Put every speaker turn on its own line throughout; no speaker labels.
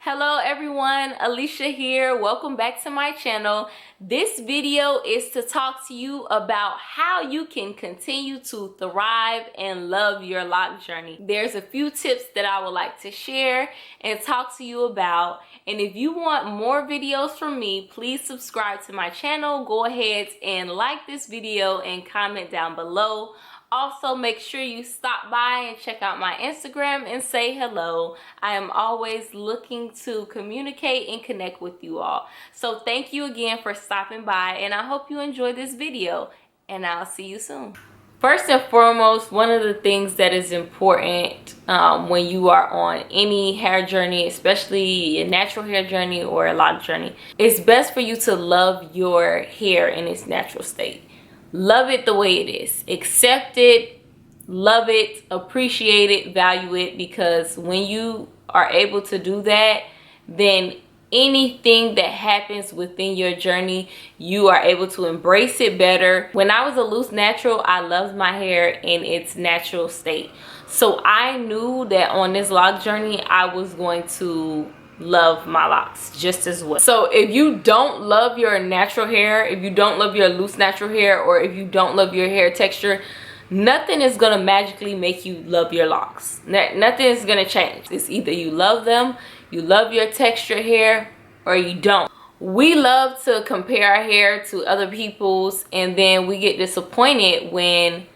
Hello everyone, Alicia here. Welcome back to my channel. This video is to talk to you about how you can continue to thrive and love your loc journey. There's a few tips that I would like to share and talk to you about. And if you want more videos from me, please subscribe to my channel. Go ahead and like this video and comment down below. Also, make sure you stop by and check out my Instagram and say hello. I am always looking to communicate and connect with you all. So thank you again for stopping by, and I hope you enjoy this video, and I'll see you soon. First and foremost, one of the things that is important when you are on any hair journey, especially a natural hair journey or a loc journey, it's best for you to love your hair in its natural state. Love it the way it is. Accept it, love it, appreciate it, value it, because when you are able to do that, then anything that happens within your journey, you are able to embrace it better. When I was a loose natural, I loved my hair in its natural state. So I knew that on this loc journey, I was going to love my locs just as well. So if you don't love your natural hair, if you don't love your loose natural hair, or if you don't love your hair texture, nothing is gonna magically make you love your locs. Nothing is gonna change. It's either you love them, you love your texture hair, or you don't. We love to compare our hair to other people's, and then we get disappointed when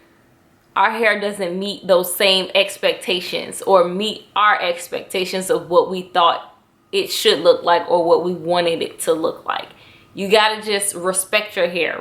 our hair doesn't meet those same expectations or meet our expectations of what we thought it should look like or what we wanted it to look like. You gotta just respect your hair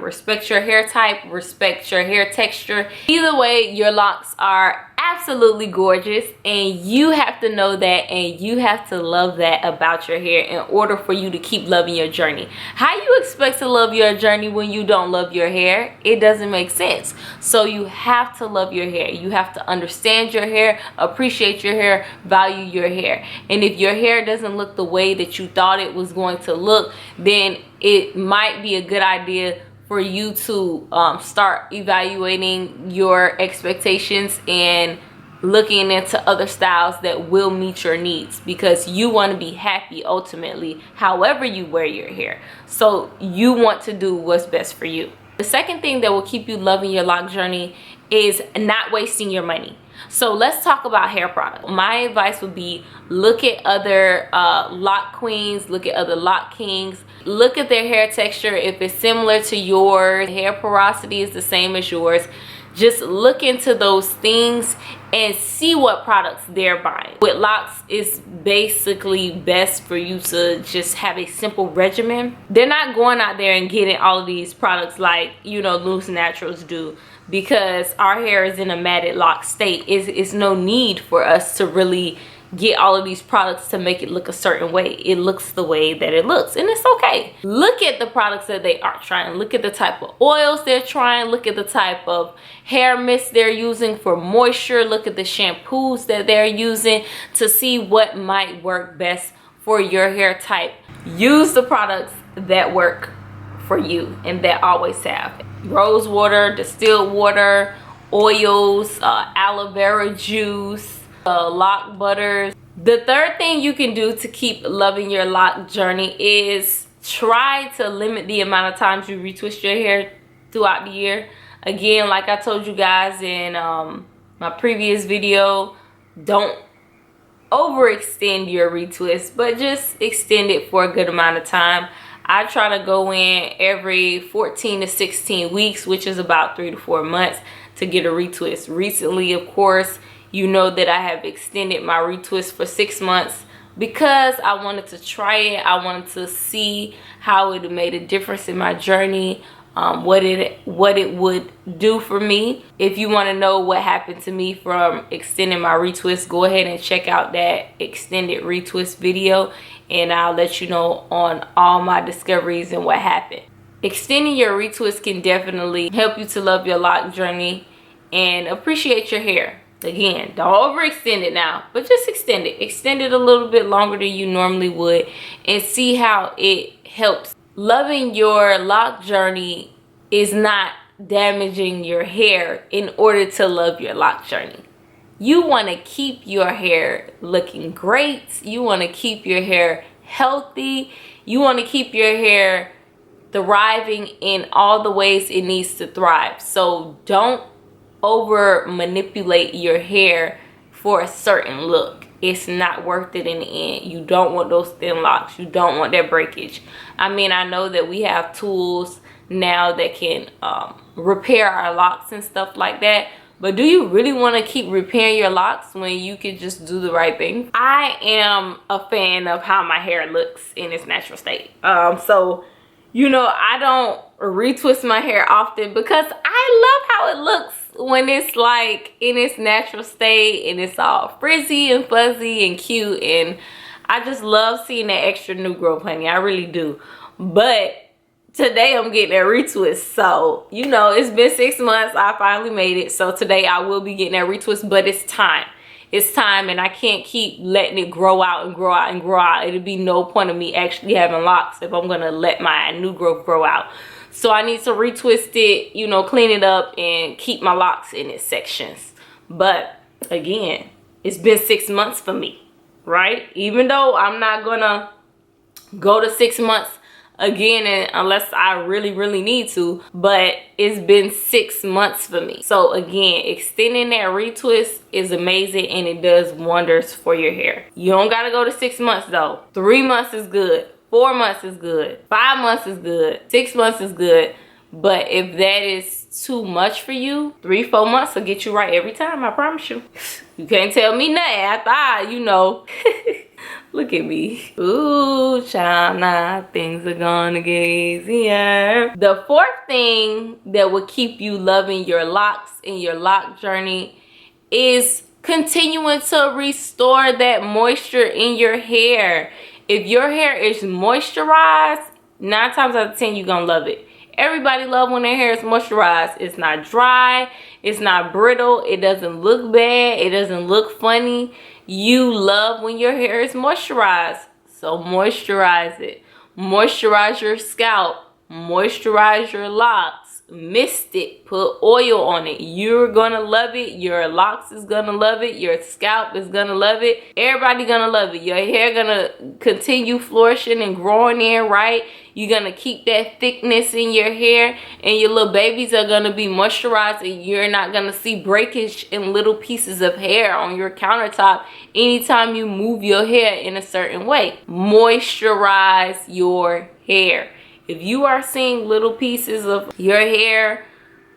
type, respect your hair texture. Either way, your locs are absolutely gorgeous, and you have to know that, and you have to love that about your hair in order for you to keep loving your journey. How you expect to love your journey when you don't love your hair? It doesn't make sense. So you have to love your hair. You have to understand your hair, appreciate your hair, value your hair. And if your hair doesn't look the way that you thought it was going to look, then it might be a good idea for you to start evaluating your expectations and looking into other styles that will meet your needs, because you want to be happy ultimately however you wear your hair. So you want to do what's best for you. The second thing that will keep you loving your loc journey is not wasting your money. So let's talk about hair products. My advice would be look at other loc queens, look at other loc kings, look at their hair texture. If it's similar to yours, hair porosity is the same as yours, just look into those things and see what products they're buying. With locs, it's basically best for you to just have a simple regimen. They're not going out there and getting all of these products like, you know, loose naturals do, because our hair is in a matted loc state. It's no need for us to really get all of these products to make it look a certain way. It looks the way that it looks, and it's okay. Look at the products that they are trying. Look at the type of oils they're trying. Look at the type of hair mist they're using for moisture. Look at the shampoos that they're using to see what might work best for your hair type. Use the products that work for you and that always have. Rose water, distilled water, oils, aloe vera juice, loc butters. The third thing you can do to keep loving your loc journey is try to limit the amount of times you retwist your hair throughout the year. Again, like I told you guys in my previous video, don't overextend your retwist, but just extend it for a good amount of time. I try to go in every 14 to 16 weeks, which is about 3 to 4 months, to get a retwist. Recently, of course, you know that I have extended my retwist for 6 months because I wanted to try it. I wanted to see how it made a difference in my journey, what it would do for me. If you want to know what happened to me from extending my retwist, go ahead and check out that extended retwist video, and I'll let you know on all my discoveries and what happened. Extending your retwist can definitely help you to love your loc journey and appreciate your hair. Again, don't overextend it now, but just extend it. Extend it a little bit longer than you normally would and see how it helps. Loving your loc journey is not damaging your hair in order to love your loc journey. You want to keep your hair looking great. You want to keep your hair healthy. You want to keep your hair thriving in all the ways it needs to thrive. So don't over manipulate your hair for a certain look. It's not worth it in the end. You don't want those thin locks. You don't want that breakage. I mean, I know that we have tools now that can repair our locks and stuff like that, but do you really want to keep repairing your locks when you can just do the right thing? I am a fan of how my hair looks in its natural state. So you know, I don't retwist my hair often because I love how it looks when it's like in its natural state and it's all frizzy and fuzzy and cute, and I just love seeing that extra new growth, honey. I really do. But today I'm getting that retwist, so you know, it's been 6 months. I finally made it, so today I will be getting that retwist, but it's time. It's time, and I can't keep letting it grow out and grow out and grow out. It'll be no point of me actually having locks if I'm gonna let my new growth grow out. So I need to retwist it, you know, clean it up and keep my locks in its sections. But again, it's been 6 months for me, right? Even though I'm not gonna go to 6 months again, and unless I really need to, but it's been 6 months for me. So again, extending that retwist is amazing, and it does wonders for your hair. You don't gotta go to 6 months though. 3 months is good, 4 months is good, 5 months is good, 6 months is good. But if that is too much for you, 3-4 months will get you right every time, I promise you. You can't tell me nothing after you know. Look at me. Ooh, child, nah, things are gonna get easier. The fourth thing that will keep you loving your locks in your loc journey is continuing to restore that moisture in your hair. If your hair is moisturized, 9 times out of 10, you're gonna love it. Everybody loves when their hair is moisturized. It's not dry, it's not brittle, it doesn't look bad, it doesn't look funny. You love when your hair is moisturized, so moisturize it. Moisturize your scalp, moisturize your locks, mist it, put oil on it. You're gonna love it. Your locks is gonna love it. Your scalp is gonna love it. Everybody gonna love it. Your hair gonna continue flourishing and growing in, right? You're gonna keep that thickness in your hair, and your little babies are gonna be moisturized, and you're not gonna see breakage in little pieces of hair on your countertop anytime you move your hair in a certain way. Moisturize your hair. If you are seeing little pieces of your hair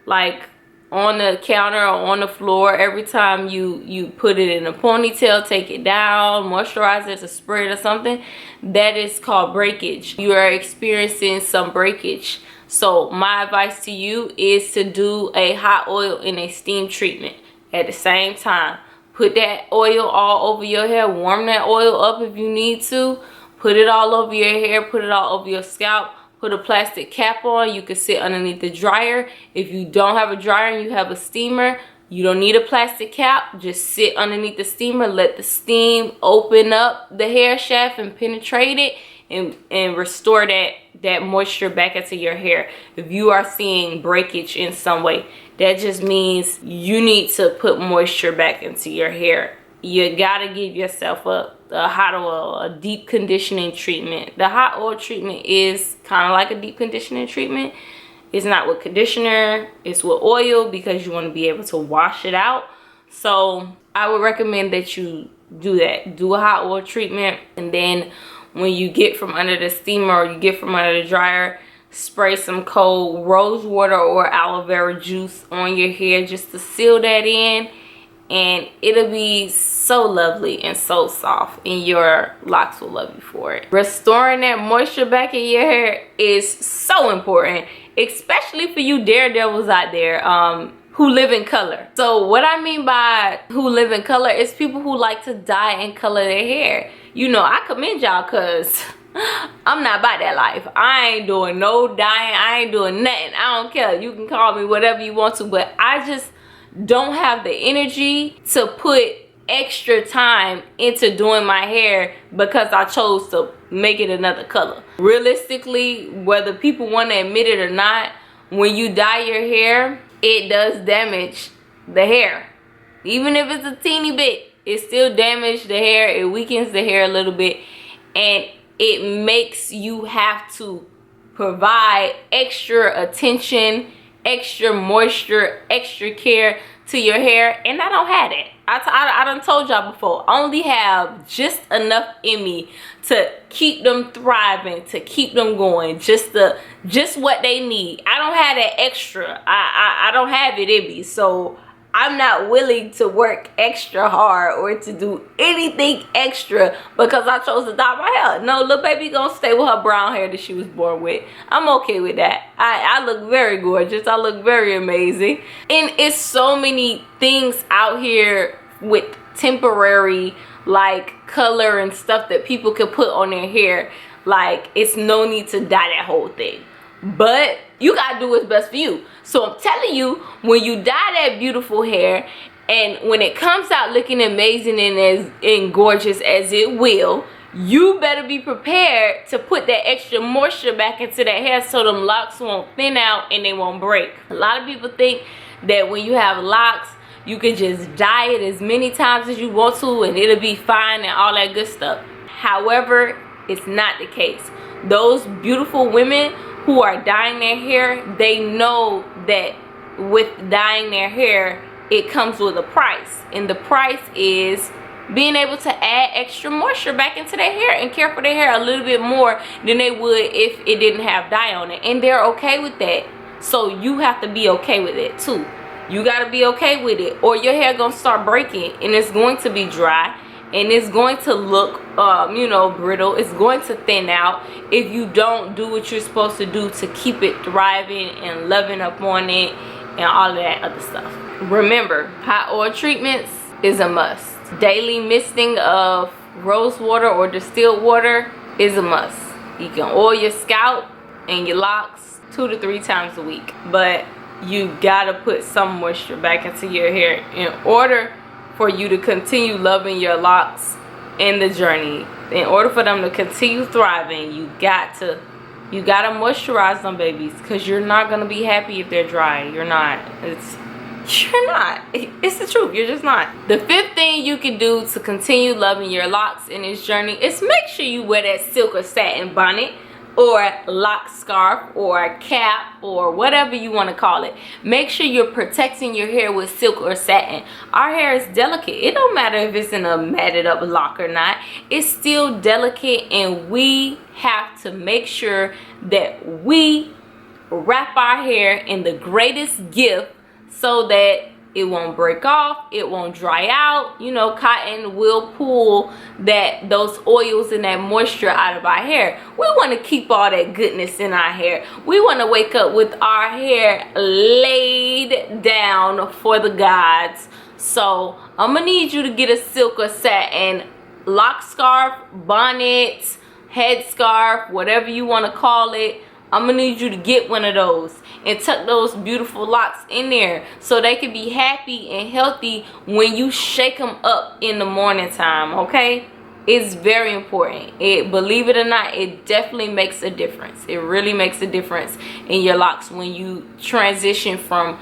like on the counter or on the floor, every time you put it in a ponytail, take it down, moisturize it, to spray it or something, that is called breakage. You are experiencing some breakage. So my advice to you is to do a hot oil and a steam treatment at the same time. Put that oil all over your hair, warm that oil up if you need to, put it all over your hair, put it all over your scalp. Put a plastic cap on. You can sit underneath the dryer. If you don't have a dryer and you have a steamer, you don't need a plastic cap. Just sit underneath the steamer. Let the steam open up the hair shaft and penetrate it and restore that moisture back into your hair. If you are seeing breakage in some way, that just means you need to put moisture back into your hair. You gotta give yourself a hot oil, a deep conditioning treatment. The hot oil treatment is kind of like a deep conditioning treatment. It's not with conditioner, it's with oil, because you want to be able to wash it out. So I would recommend that you do that. Do a hot oil treatment, and then when you get from under the steamer or you get from under the dryer, spray some cold rose water or aloe vera juice on your hair just to seal that in. And it'll be so lovely and so soft, and your locks will love you for it. Restoring that moisture back in your hair is so important, especially for you daredevils out there who live in color. So what I mean by who live in color is people who like to dye and color their hair. You know, I commend y'all, because I'm not about that life. I ain't doing no dyeing, I ain't doing nothing. I don't care. You can call me whatever you want to, but I just don't have the energy to put extra time into doing my hair because I chose to make it another color. Realistically, whether people want to admit it or not, when you dye your hair, it does damage the hair. Even if it's a teeny bit, it still damages the hair. It weakens the hair a little bit, and it makes you have to provide extra attention, extra moisture, extra care to your hair, and I don't have it. I done told y'all before, I only have just enough in me to keep them thriving, to keep them going, just what they need. I don't have that extra. I don't have it in me, so I'm not willing to work extra hard or to do anything extra because I chose to dye my hair. No, little baby gonna stay with her brown hair that she was born with. I'm okay with that. I look very gorgeous. I look very amazing. And it's so many things out here with temporary like color and stuff that people can put on their hair. Like, it's no need to dye that whole thing. But you gotta do what's best for you. So I'm telling you, when you dye that beautiful hair, and when it comes out looking amazing and gorgeous as it will, you better be prepared to put that extra moisture back into that hair so them locks won't thin out and they won't break. A lot of people think that when you have locks, you can just dye it as many times as you want to and it'll be fine and all that good stuff. However, it's not the case. Those beautiful women who are dyeing their hair, they know that with dyeing their hair, it comes with a price. And the price is being able to add extra moisture back into their hair and care for their hair a little bit more than they would if it didn't have dye on it. And they're okay with that. So you have to be okay with it too. You gotta be okay with it, or your hair gonna start breaking and it's going to be dry. And it's going to look, you know, brittle. It's going to thin out if you don't do what you're supposed to do to keep it thriving and loving up on it and all of that other stuff. Remember, hot oil treatments is a must. Daily misting of rose water or distilled water is a must. You can oil your scalp and your locks 2 to 3 times a week. But you gotta put some moisture back into your hair in order for you to continue loving your locks in the journey. In order for them to continue thriving, you gotta moisturize them babies, because you're not gonna be happy if they're dry. You're not. It's the truth. You're just not. The 5th thing you can do to continue loving your locks in this journey is make sure you wear that silk or satin bonnet or lock scarf or cap or whatever you want to call it. Make sure you're protecting your hair with silk or satin. Our hair is delicate. It don't matter if it's in a matted up lock or not. It's still delicate, and we have to make sure that we wrap our hair in the greatest gift so that it won't break off, it won't dry out. You know, cotton will pull those oils and that moisture out of our hair. We want to keep all that goodness in our hair. We want to wake up with our hair laid down for the gods. So I'm gonna need you to get a silk or satin lock scarf, bonnet, head scarf, whatever you want to call it. I'm gonna need you to get one of those and tuck those beautiful locks in there so they can be happy and healthy when you shake them up in the morning time. Okay, it's very important. Believe it or not, it definitely makes a difference. It really makes a difference in your locks when you transition from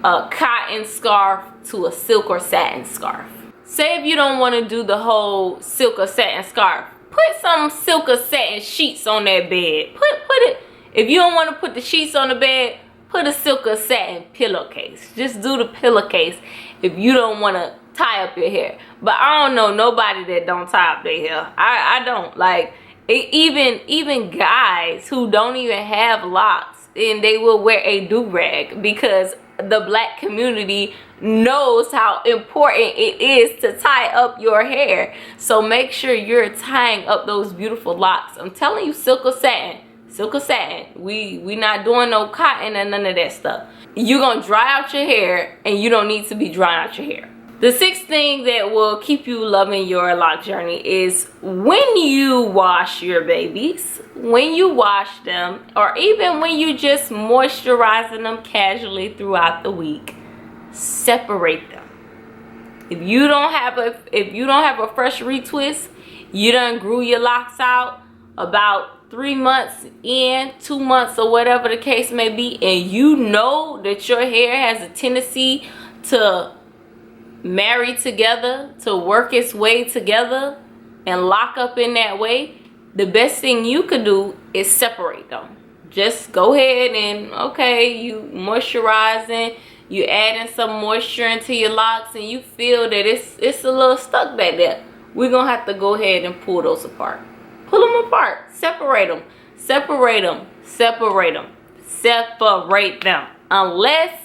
a cotton scarf to a silk or satin scarf. Say if you don't want to do the whole silk or satin scarf, put some silk or satin sheets on that bed. Put it. If you don't want to put the sheets on the bed, put a silk or satin pillowcase. Just do the pillowcase if you don't want to tie up your hair. But I don't know nobody that don't tie up their hair. I don't. Like, even guys who don't even have locks, and they will wear a do-rag because the black community knows how important it is to tie up your hair. So make sure you're tying up those beautiful locks. I'm telling you, silk or satin. Silk or satin. We not doing no cotton and none of that stuff. You're gonna dry out your hair, and you don't need to be drying out your hair. The 6th thing that will keep you loving your lock journey is when you wash your babies, when you wash them, or even when you just moisturizing them casually throughout the week, separate them. If you don't have a fresh retwist, you done grew your locks out about 3 months in, 2 months, or whatever the case may be, and you know that your hair has a tendency to marry together, to work its way together and lock up in that way, the best thing you could do is separate them. Just go ahead and, okay, you moisturizing, you adding some moisture into your locks, and you feel that it's a little stuck back there. We're gonna have to go ahead and pull those apart. Pull them apart, separate them, separate them, separate them, separate them. Unless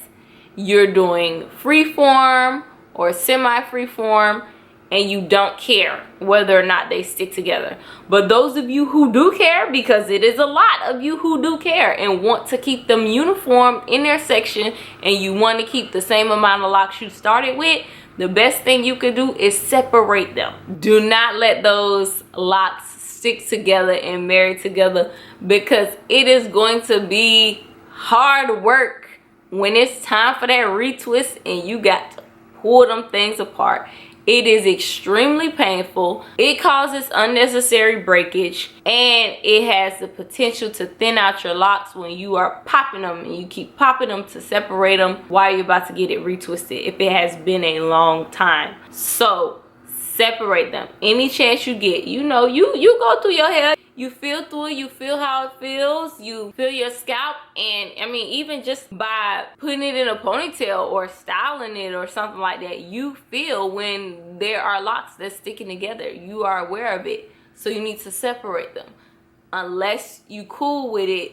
you're doing freeform or semi-freeform and you don't care whether or not they stick together. But those of you who do care, because it is a lot of you who do care and want to keep them uniform in their section, and you want to keep the same amount of locks you started with, the best thing you could do is separate them. Do not let those locks stick together and marry together, because it is going to be hard work when it's time for that retwist and you got to pull them things apart. It is extremely painful. It causes unnecessary breakage, and it has the potential to thin out your locks when you are popping them, and you keep popping them to separate them while you're about to get it retwisted if it has been a long time. So separate them any chance you get. You know, you go through your hair, you feel through it, you feel how it feels, you feel your scalp, and I mean, even just by putting it in a ponytail or styling it or something like that, you feel when there are locks that's sticking together. You are aware of it, so you need to separate them. Unless you cool with it,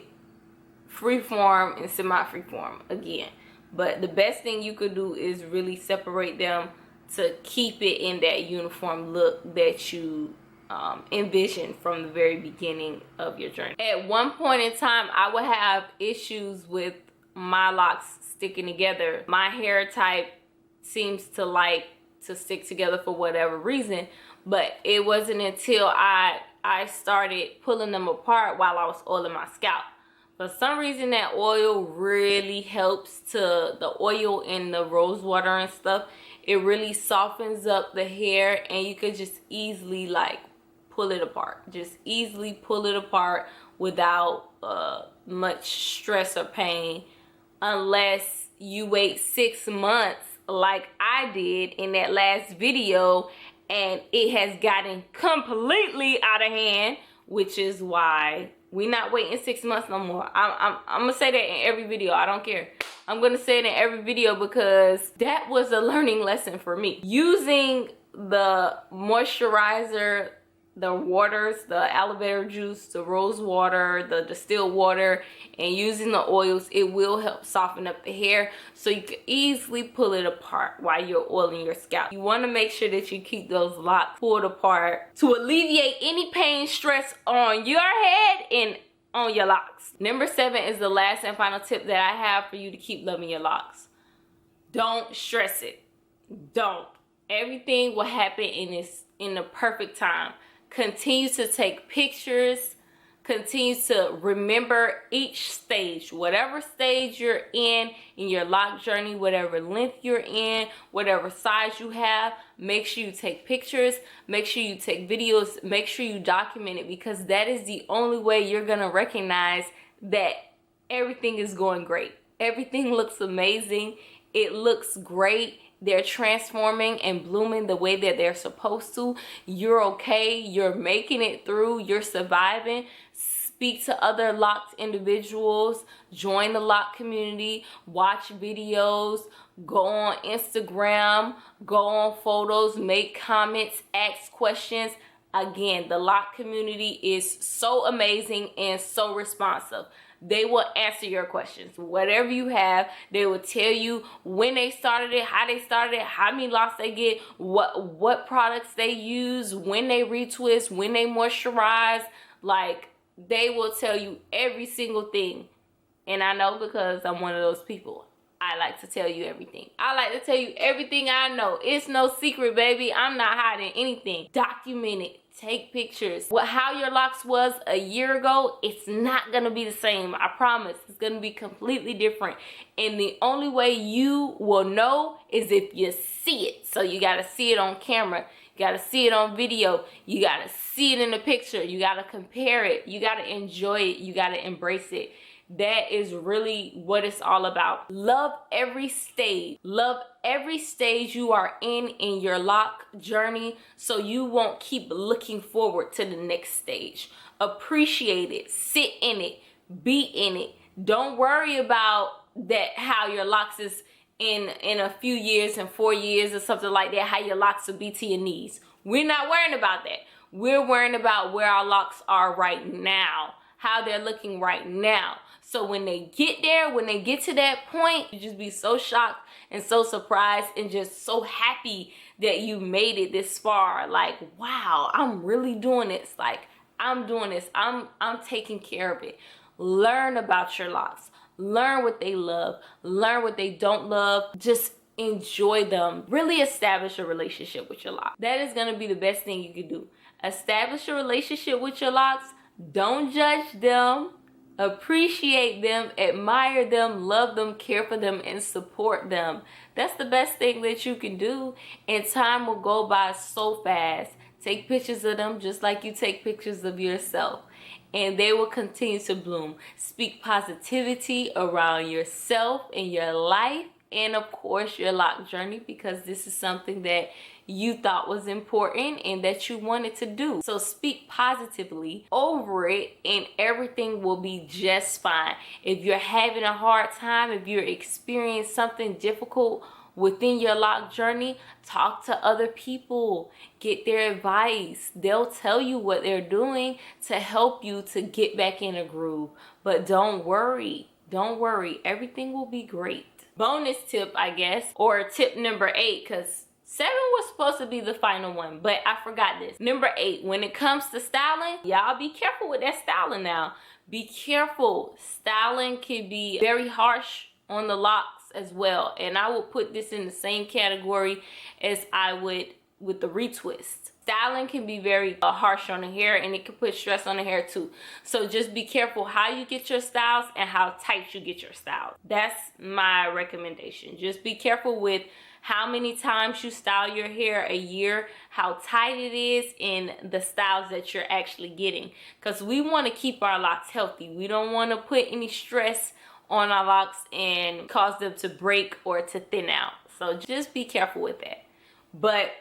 freeform and semi-freeform again. But the best thing you could do is really separate them to keep it in that uniform look that you envision from the very beginning of your journey. At one point in time, I would have issues with my locks sticking together. My hair type seems to like to stick together for whatever reason, but it wasn't until I started pulling them apart while I was oiling my scalp. For some reason, that oil really helps the oil in the rose water and stuff. It really softens up the hair, and you could just easily like pull it apart. Just easily pull it apart without much stress or pain, unless you wait 6 months like I did in that last video, and it has gotten completely out of hand, which is why we're not waiting 6 months no more. I'm gonna say that in every video. I don't care. I'm gonna say it in every video because that was a learning lesson for me. Using the moisturizer, the waters, the aloe vera juice, the rose water, the distilled water, and using the oils, it will help soften up the hair, so you can easily pull it apart while you're oiling your scalp. You want to make sure that you keep those locks pulled apart to alleviate any pain, stress on your head and on your locks. Number 7 is the last and final tip that I have for you to keep loving your locks. Don't stress it. Don't. Everything will happen in the perfect time. Continue to take pictures. Continue to remember each stage. Whatever stage you're in your lock journey, whatever length you're in, whatever size you have, make sure you take pictures. Make sure you take videos. Make sure you document it, because that is the only way you're going to recognize that everything is going great. Everything looks amazing. It looks great. They're transforming and blooming the way that they're supposed to. You're okay. You're making it through. You're surviving. Speak to other locked individuals. Join the lock community. Watch videos. Go on Instagram. Go on photos. Make comments. Ask questions. Again, the lock community is so amazing and so responsive. They will answer your questions. Whatever you have, they will tell you when they started it, how they started it, how many locks they get, what products they use, when they retwist, when they moisturize. Like, they will tell you every single thing. And I know, because I'm one of those people. I like to tell you everything. I like to tell you everything I know. It's no secret, baby. I'm not hiding anything. Document it. Take pictures. How your locks was a year ago, it's not gonna be the same. I promise. It's gonna be completely different. And the only way you will know is if you see it. So you gotta see it on camera. You gotta see it on video. You gotta see it in the picture. You gotta compare it. You gotta enjoy it. You gotta embrace it. That is really what it's all about. Love every stage. Love every stage you are in your loc journey, so you won't keep looking forward to the next stage. Appreciate it. Sit in it. Be in it. Don't worry about that, how your locs is in a few years, in 4 years or something like that, how your locs will be to your knees. We're not worrying about that. We're worrying about where our locs are right now, how they're looking right now. So when they get there, when they get to that point, you just be so shocked and so surprised and just so happy that you made it this far. Like, wow, I'm really doing this. Like, I'm doing this. I'm taking care of it. Learn about your locs. Learn what they love. Learn what they don't love. Just enjoy them. Really establish a relationship with your locs. That is going to be the best thing you can do. Establish a relationship with your locs. Don't judge them. Appreciate them, admire them, love them, care for them, and support them. That's the best thing that you can do, and time will go by so fast. Take pictures of them just like you take pictures of yourself, and they will continue to bloom. Speak positivity around yourself and your life, and of course your loc journey, because this is something that you thought was important and that you wanted to do. So speak positively over it and everything will be just fine. If you're having a hard time, if you're experiencing something difficult within your loc journey, talk to other people, get their advice. They'll tell you what they're doing to help you to get back in a groove. But don't worry, everything will be great. Bonus tip, I guess, or tip number 8, because 7 was supposed to be the final one, but I forgot this. Number 8, when it comes to styling, y'all be careful with that styling now. Be careful. Styling can be very harsh on the locs as well. And I will put this in the same category as I would with the retwist. Styling can be very harsh on the hair, and it can put stress on the hair too. So just be careful how you get your styles and how tight you get your styles. That's my recommendation. Just be careful with how many times you style your hair a year, how tight it is, and the styles that you're actually getting. Because we want to keep our locs healthy. We don't want to put any stress on our locs and cause them to break or to thin out. So just be careful with that. But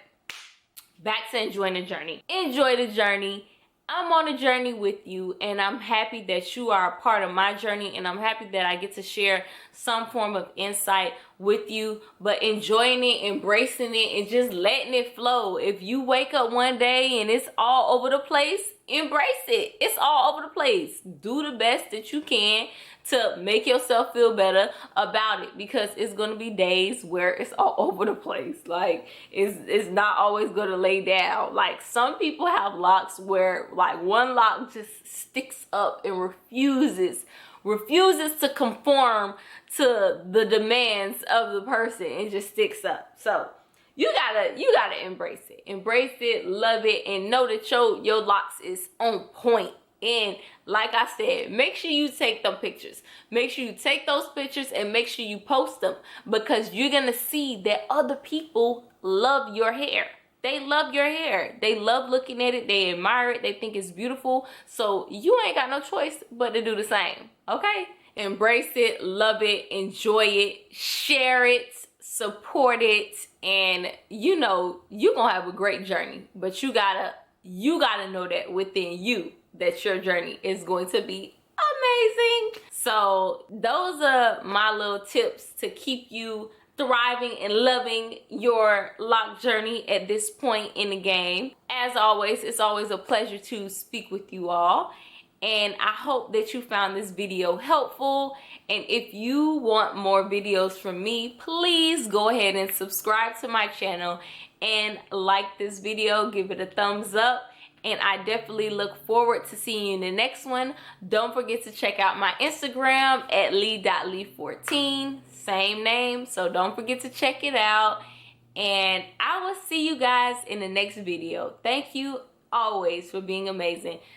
back to enjoying the journey. Enjoy the journey. I'm on a journey with you, and I'm happy that you are a part of my journey, and I'm happy that I get to share some form of insight with you. But enjoying it, embracing it, and just letting it flow. If you wake up one day and it's all over the place, embrace it. It's all over the place. Do the best that you can to make yourself feel better about it, because it's going to be days where it's all over the place. Like, it's not always going to lay down. Like, some people have locs where like one loc just sticks up and refuses to conform to the demands of the person, and just sticks up. So you gotta embrace it, love it, and know that your locs is on point. And like I said, make sure you take them pictures. Make sure you take those pictures and make sure you post them, because you're gonna see that other people love your hair. They love your hair. They love looking at it. They admire it. They think it's beautiful. So you ain't got no choice but to do the same. Okay? Embrace it, love it, enjoy it, share it, support it, and you know you're gonna have a great journey. But you gotta know that within you, that your journey is going to be amazing. So those are my little tips to keep you thriving and loving your loc journey at this point in the game. As always, it's always a pleasure to speak with you all, and I hope that you found this video helpful. And if you want more videos from me, please go ahead and subscribe to my channel and like this video, give it a thumbs up. And I definitely look forward to seeing you in the next one. Don't forget to check out my Instagram at lee.lee14. Same name, so don't forget to check it out. And I will see you guys in the next video. Thank you always for being amazing.